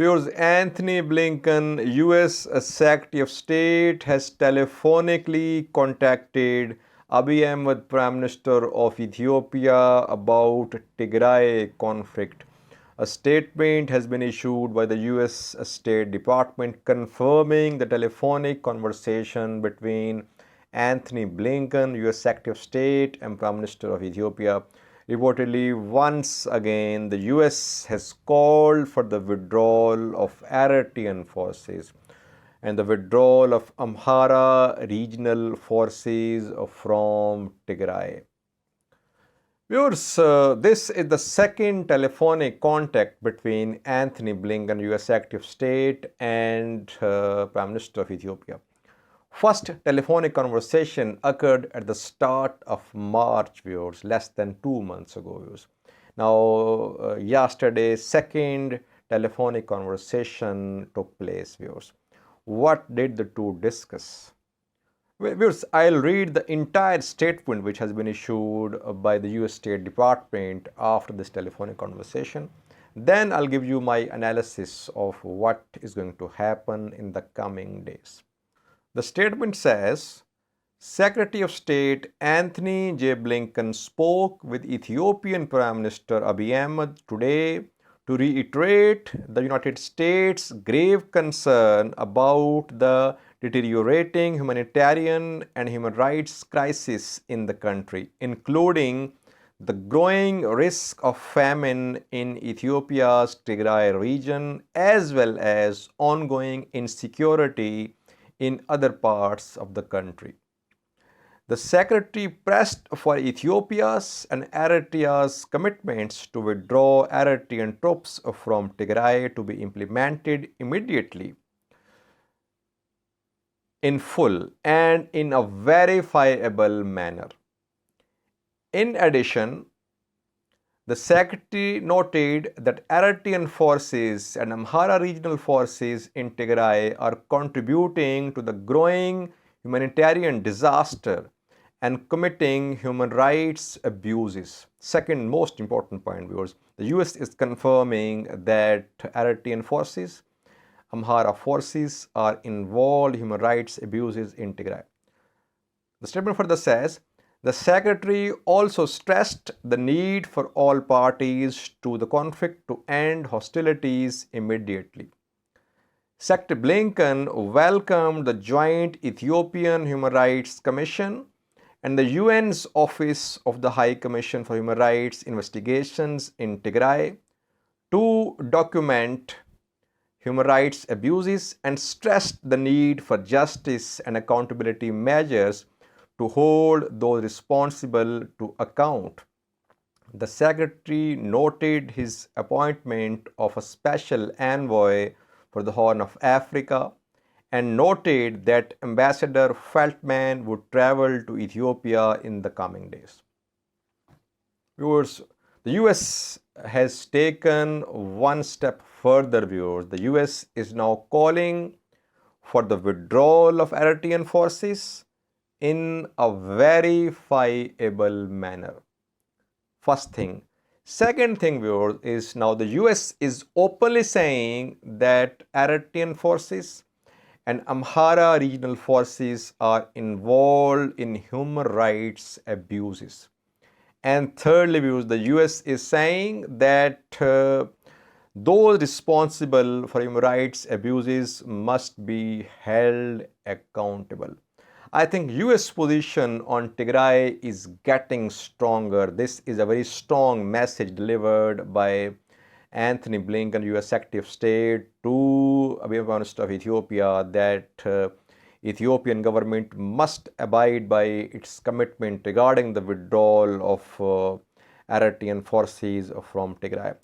Viewers, Anthony Blinken, US Secretary of State, has telephonically contacted Abiy Ahmad, Prime Minister of Ethiopia, about Tigray conflict. A statement has been issued by the US State Department confirming the telephonic conversation between Anthony Blinken, US Secretary of State, and Prime Minister of Ethiopia. Reportedly, once again, the US has called for the withdrawal of Eritrean forces and the withdrawal of Amhara regional forces from Tigray. Viewers, this is the second telephonic contact between Anthony Blinken, US Secretary of State, and Prime Minister of Ethiopia. First telephonic conversation occurred at the start of March, viewers, less than 2 months ago, viewers. Now, yesterday, second telephonic conversation took place, viewers. What did the two discuss? Well, viewers, I'll read the entire statement which has been issued by the US State Department after this telephonic conversation. Then I'll give you my analysis of what is going to happen in the coming days. The statement says, Secretary of State Anthony J. Blinken spoke with Ethiopian Prime Minister Abiy Ahmad today to reiterate the United States' grave concern about the deteriorating humanitarian and human rights crisis in the country, including the growing risk of famine in Ethiopia's Tigray region, as well as ongoing insecurity in other parts of the country. The Secretary pressed for Ethiopia's and Eritrea's commitments to withdraw Eritrean troops from Tigray to be implemented immediately, in full, and in a verifiable manner. In addition, the Secretary noted that Eritrean forces and Amhara regional forces in Tigray are contributing to the growing humanitarian disaster and committing human rights abuses. Second most important point, viewers, the US is confirming that Eritrean forces, Amhara forces are involved in human rights abuses in Tigray. The statement further says, the Secretary also stressed the need for all parties to the conflict to end hostilities immediately. Secretary Blinken welcomed the joint Ethiopian Human Rights Commission and the UN's Office of the High Commission for Human Rights investigations in Tigray to document human rights abuses and stressed the need for justice and accountability measures to hold those responsible to account. The Secretary noted his appointment of a special envoy for the Horn of Africa and noted that Ambassador Feltman would travel to Ethiopia in the coming days. Viewers, the US has taken one step further, viewers. The US is now calling for the withdrawal of Eritrean forces in a verifiable manner. First thing. Second thing, viewers, is now the US is openly saying that Eritrean forces and Amhara regional forces are involved in human rights abuses. And thirdly, viewers, the US is saying that those responsible for human rights abuses must be held accountable. I think US position on Tigray is getting stronger. This is a very strong message delivered by Anthony Blinken, US Secretary of State, to Abiy Prime Minister of Ethiopia, that Ethiopian government must abide by its commitment regarding the withdrawal of Eritrean forces from Tigray.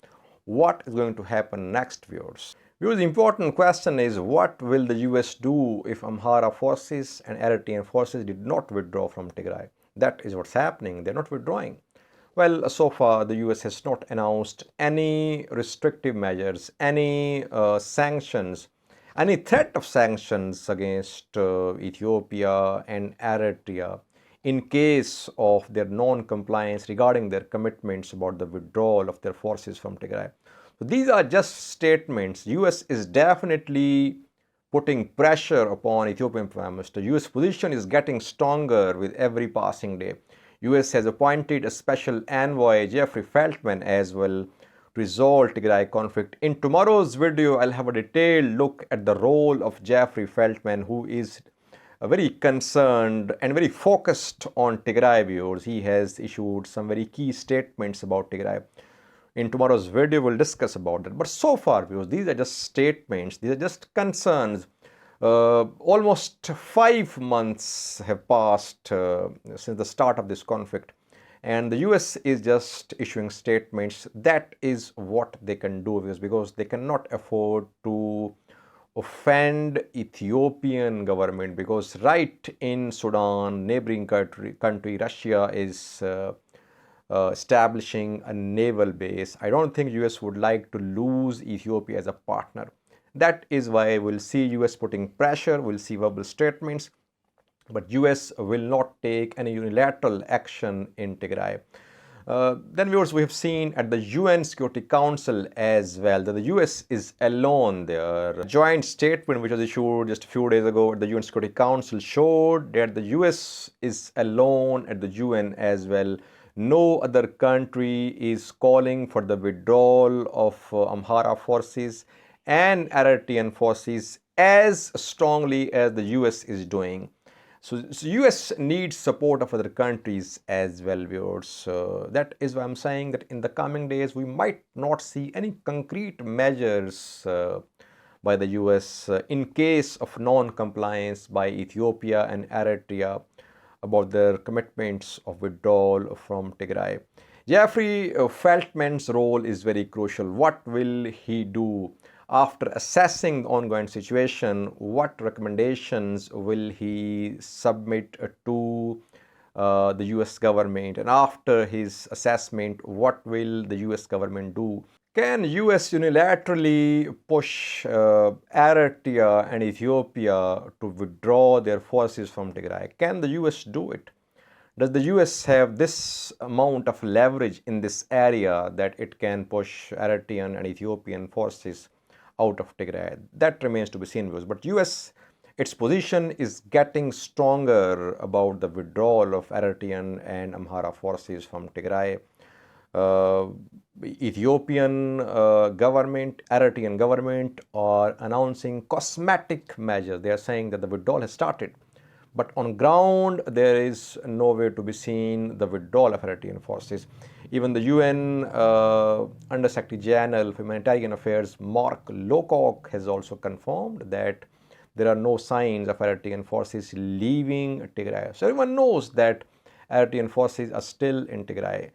What is going to happen next, viewers? Viewers, the important question is, what will the US do if Amhara forces and Eritrean forces did not withdraw from Tigray? That is what's happening. They're not withdrawing. Well, so far the US has not announced any restrictive measures, any sanctions, any threat of sanctions against Ethiopia and Eritrea in case of their non-compliance regarding their commitments about the withdrawal of their forces from Tigray. These are just statements. US is definitely putting pressure upon Ethiopian Prime Minister. US position is getting stronger with every passing day. US has appointed a special envoy, Jeffrey Feltman, as well to resolve Tigray conflict. In tomorrow's video, I'll have a detailed look at the role of Jeffrey Feltman, who is very concerned and very focused on Tigray, viewers. He has issued some very key statements about Tigray. In tomorrow's video, we'll discuss about that. But so far, viewers, these are just statements. These are just concerns. Almost 5 months have passed since the start of this conflict. And the US is just issuing statements. That is what they can do, because they cannot afford to offend Ethiopian government, because right in Sudan, neighboring country Russia is establishing a naval base. I don't think US would like to lose Ethiopia as a partner. That is why we'll see US putting pressure, we'll see verbal statements, but US will not take any unilateral action in Tigray. Then, viewers, we have seen at the UN Security Council as well that the US is alone there. A joint statement which was issued just a few days ago at the UN Security Council showed that the US is alone at the UN as well. No other country is calling for the withdrawal of Amhara forces and Eritrean forces as strongly as the US is doing. So US needs support of other countries as well, viewers. That is why I'm saying that in the coming days, we might not see any concrete measures by the US in case of non-compliance by Ethiopia and Eritrea about their commitments of withdrawal from Tigray. Jeffrey Feltman's role is very crucial. What will he do? After assessing the ongoing situation, what recommendations will he submit to the US government? And after his assessment, what will the US government do? Can US unilaterally push Eritrea and Ethiopia to withdraw their forces from Tigray? Can the US do it? Does the US have this amount of leverage in this area that it can push Eritrean and Ethiopian forces out of Tigray? That remains to be seen, but US, its position is getting stronger about the withdrawal of Eritrean and Amhara forces from Tigray. Ethiopian government, Eritrean government are announcing cosmetic measures. They are saying that the withdrawal has started, but on ground there is nowhere to be seen the withdrawal of Eritrean forces. Even the UN Under Secretary General for Humanitarian Affairs, Mark Lowcock, has also confirmed that there are no signs of Eritrean forces leaving Tigray. So everyone knows that Eritrean forces are still in Tigray.